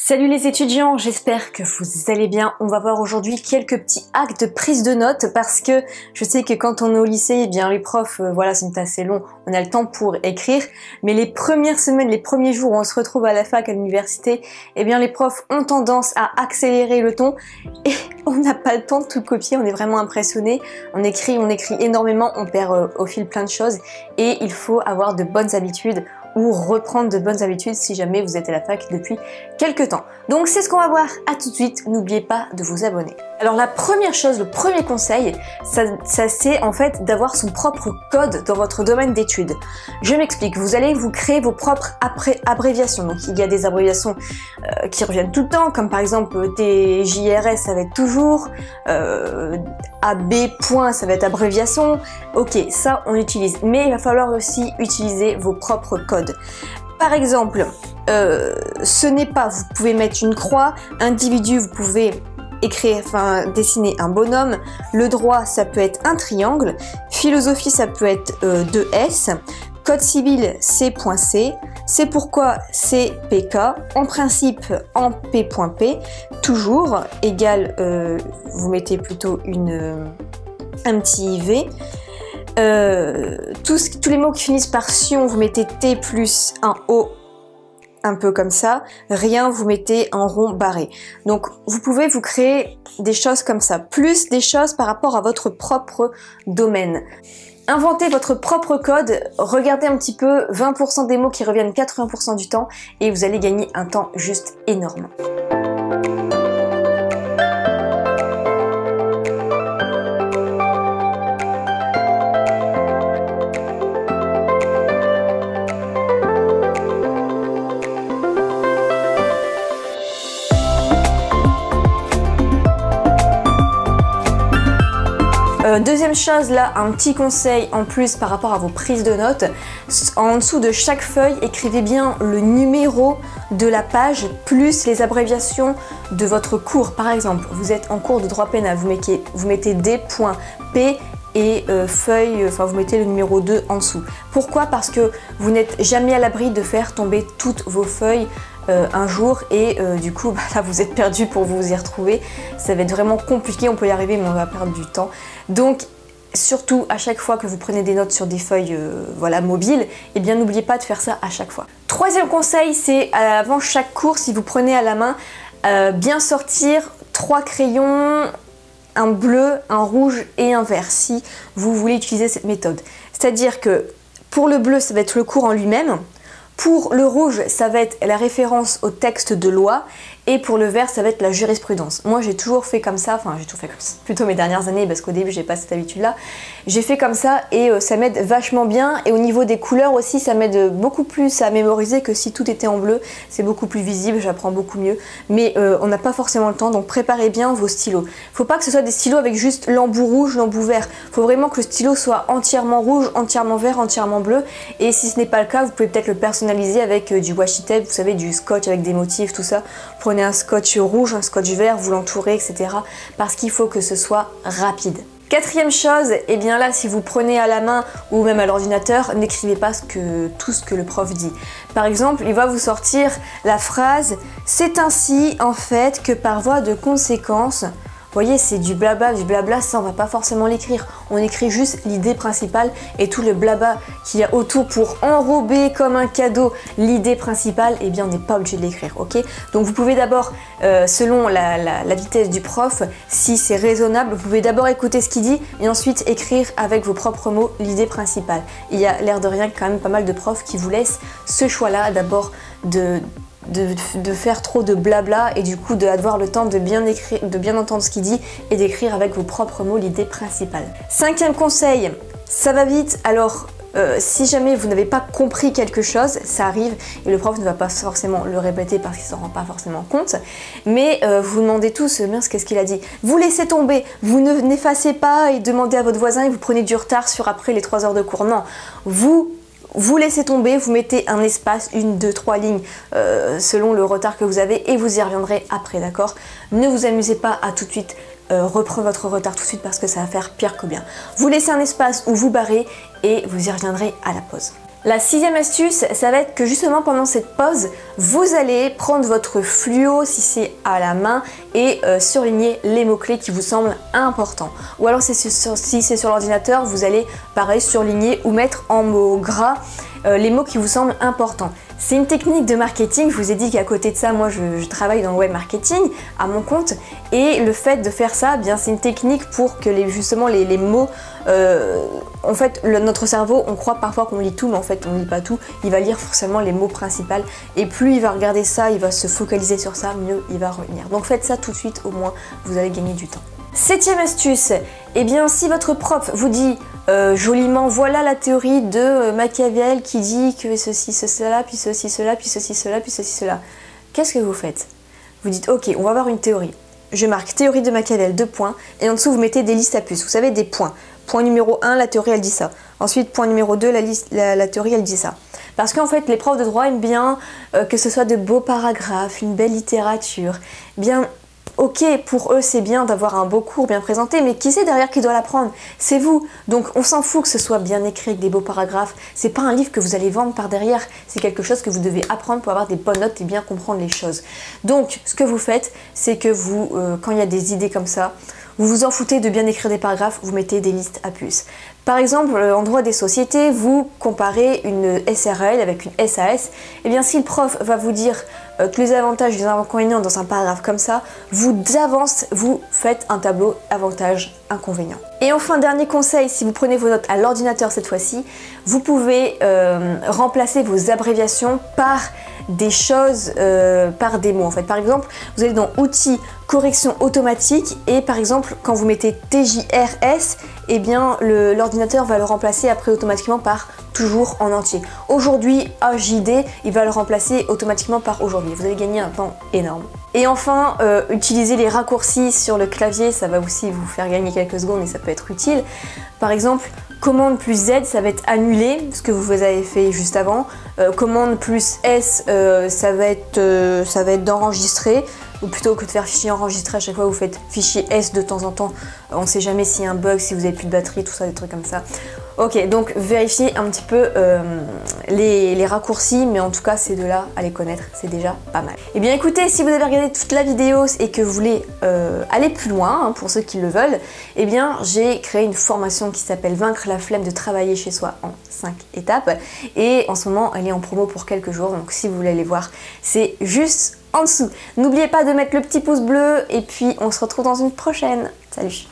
Salut les étudiants, j'espère que vous allez bien. On va voir aujourd'hui quelques petits hacks de prise de notes parce que je sais que quand on est au lycée, eh bien les profs voilà, sont assez longs, on a le temps pour écrire, mais les premières semaines, les premiers jours où on se retrouve à la fac, à l'université, eh bien les profs ont tendance à accélérer le ton et on n'a pas le temps de tout copier, on est vraiment impressionné, on écrit énormément, on perd au fil plein de choses et il faut avoir de bonnes habitudes ou reprendre de bonnes habitudes si jamais vous êtes à la fac depuis quelques temps. Donc c'est ce qu'on va voir, à tout de suite, n'oubliez pas de vous abonner. Alors la première chose, le premier conseil, ça c'est en fait d'avoir son propre code dans votre domaine d'études. Je m'explique, vous allez vous créer vos propres abréviations. Donc il y a des abréviations qui reviennent tout le temps, comme par exemple TJRS ça va être toujours, AB point ça va être abréviation, ok ça on utilise, mais il va falloir aussi utiliser vos propres codes. Par exemple, ce n'est pas, vous pouvez mettre une croix, individu vous pouvez écrire, enfin dessiner un bonhomme, le droit ça peut être un triangle, philosophie ça peut être 2S, code civil C.C, c'est pourquoi c'est PK, en principe en P.P, toujours égal, vous mettez plutôt un petit V. Tous les mots qui finissent par sion, vous mettez T plus un O, un peu comme ça. Rien, vous mettez un rond barré. Donc, vous pouvez vous créer des choses comme ça, plus des choses par rapport à votre propre domaine. Inventez votre propre code, regardez un petit peu 20% des mots qui reviennent 80% du temps et vous allez gagner un temps juste énorme. Deuxième chose, là, un petit conseil en plus par rapport à vos prises de notes. En dessous de chaque feuille, écrivez bien le numéro de la page plus les abréviations de votre cours. Par exemple, vous êtes en cours de droit pénal, vous mettez D.P et feuille, enfin vous mettez le numéro 2 en dessous. Pourquoi? Parce que vous n'êtes jamais à l'abri de faire tomber toutes vos feuilles un jour et du coup là vous êtes perdu pour vous y retrouver, ça va être vraiment compliqué, on peut y arriver mais on va perdre du temps. Donc surtout à chaque fois que vous prenez des notes sur des feuilles voilà, mobiles, eh bien n'oubliez pas de faire ça à chaque fois. Troisième conseil, c'est avant chaque cours, si vous prenez à la main, bien sortir 3 crayons, un bleu, un rouge et un vert si vous voulez utiliser cette méthode. C'est-à-dire que pour le bleu ça va être le cours en lui-même, pour le rouge, ça va être la référence au texte de loi et pour le vert, ça va être la jurisprudence. Moi, j'ai toujours fait comme ça, enfin j'ai toujours fait comme ça, plutôt mes dernières années parce qu'au début, j'ai pas cette habitude-là. J'ai fait comme ça et ça m'aide vachement bien et au niveau des couleurs aussi, ça m'aide beaucoup plus à mémoriser que si tout était en bleu. C'est beaucoup plus visible, j'apprends beaucoup mieux, mais on n'a pas forcément le temps, donc préparez bien vos stylos. Faut pas que ce soit des stylos avec juste l'embout rouge, l'embout vert. Faut vraiment que le stylo soit entièrement rouge, entièrement vert, entièrement bleu et si ce n'est pas le cas, vous pouvez peut-être le personnaliser avec du washi tape, vous savez, du scotch avec des motifs, tout ça. Prenez un scotch rouge, un scotch vert, vous l'entourez, etc. parce qu'il faut que ce soit rapide. Quatrième chose, et bien là si vous prenez à la main ou même à l'ordinateur, n'écrivez pas tout ce que le prof dit. Par exemple, il va vous sortir la phrase « C'est ainsi en fait que par voie de conséquence », vous voyez, c'est du blabla, ça on va pas forcément l'écrire. On écrit juste l'idée principale et tout le blabla qu'il y a autour pour enrober comme un cadeau l'idée principale, eh bien on n'est pas obligé de l'écrire, ok? Donc vous pouvez d'abord, selon la vitesse du prof, si c'est raisonnable, vous pouvez d'abord écouter ce qu'il dit et ensuite écrire avec vos propres mots l'idée principale. Il y a l'air de rien quand même pas mal de profs qui vous laissent ce choix-là d'abord de faire trop de blabla et du coup d'avoir le temps de bien écrire, de bien entendre ce qu'il dit et d'écrire avec vos propres mots l'idée principale. Cinquième conseil, ça va vite, alors si jamais vous n'avez pas compris quelque chose, ça arrive et le prof ne va pas forcément le répéter parce qu'il ne s'en rend pas forcément compte, mais vous demandez tous, mince qu'est-ce qu'il a dit? Vous laissez tomber, vous n'effacez pas et demandez à votre voisin et vous prenez du retard sur après les 3 heures de cours, non, vous laissez tomber, vous mettez un espace, 1, 2, 3 lignes selon le retard que vous avez et vous y reviendrez après, d'accord? Ne vous amusez pas à tout de suite reprendre votre retard tout de suite parce que ça va faire pire que bien. Vous laissez un espace où vous barrez et vous y reviendrez à la pause. La 6e astuce, ça va être que justement pendant cette pause, vous allez prendre votre fluo si c'est à la main et surligner les mots-clés qui vous semblent importants. Ou alors si c'est sur l'ordinateur, vous allez pareil surligner ou mettre en mots gras les mots qui vous semblent importants. C'est une technique de marketing, je vous ai dit qu'à côté de ça, moi je travaille dans le web marketing à mon compte et le fait de faire ça, bien c'est une technique pour que justement les mots, en fait notre cerveau, on croit parfois qu'on lit tout mais en fait on lit pas tout, il va lire forcément les mots principaux et plus il va regarder ça, il va se focaliser sur ça, mieux il va revenir. Donc faites ça tout de suite, au moins vous allez gagner du temps. 7e astuce, eh bien si votre prof vous dit joliment voilà la théorie de Machiavel qui dit que ceci, cela, puis ceci, cela, puis ceci, cela, puis ceci, cela, qu'est-ce que vous faites? Vous dites ok, on va avoir une théorie. Je marque théorie de Machiavel, 2 points, et en dessous vous mettez des listes à puces, vous savez, des points. Point numéro 1, la théorie elle dit ça. Ensuite, point numéro 2, la théorie elle dit ça. Parce qu'en fait, les profs de droit aiment bien que ce soit de beaux paragraphes, une belle littérature, bien. Ok, pour eux c'est bien d'avoir un beau cours bien présenté, mais qui c'est derrière qui doit l'apprendre? C'est vous. Donc on s'en fout que ce soit bien écrit avec des beaux paragraphes. C'est pas un livre que vous allez vendre par derrière, c'est quelque chose que vous devez apprendre pour avoir des bonnes notes et bien comprendre les choses. Donc ce que vous faites, c'est que vous, quand il y a des idées comme ça, vous vous en foutez de bien écrire des paragraphes, vous mettez des listes à puces. Par exemple, en droit des sociétés, vous comparez une SRL avec une SAS. Et bien si le prof va vous dire tous les avantages et les inconvénients dans un paragraphe comme ça, vous d'avance, vous faites un tableau avantages-inconvénients. Et enfin, dernier conseil, si vous prenez vos notes à l'ordinateur cette fois-ci, vous pouvez remplacer vos abréviations par des choses, par des mots en fait. Par exemple, vous allez dans outils, correction automatique et par exemple, quand vous mettez TJRS, eh bien l'ordinateur va le remplacer après automatiquement par toujours en entier. Aujourd'hui, AJD, il va le remplacer automatiquement par aujourd'hui. Vous allez gagner un temps énorme. Et enfin, utiliser les raccourcis sur le clavier, ça va aussi vous faire gagner quelques secondes et ça peut être utile. Par exemple, commande plus Z, ça va être annulé, ce que vous avez fait juste avant. Commande plus S, ça va être d'enregistrer. Ou plutôt que de faire fichier enregistré à chaque fois, vous faites fichier S de temps en temps. On ne sait jamais s'il y a un bug, si vous n'avez plus de batterie, tout ça, des trucs comme ça. Ok, donc vérifiez un petit peu les raccourcis, mais en tout cas, ces deux-là, à les connaître, c'est déjà pas mal. Et bien écoutez, si vous avez regardé toute la vidéo et que vous voulez aller plus loin, hein, pour ceux qui le veulent, eh bien j'ai créé une formation qui s'appelle Vaincre la flemme de travailler chez soi en 5 étapes. Et en ce moment, elle est en promo pour quelques jours, donc si vous voulez aller voir, c'est juste en dessous. N'oubliez pas de mettre le petit pouce bleu et puis on se retrouve dans une prochaine. Salut!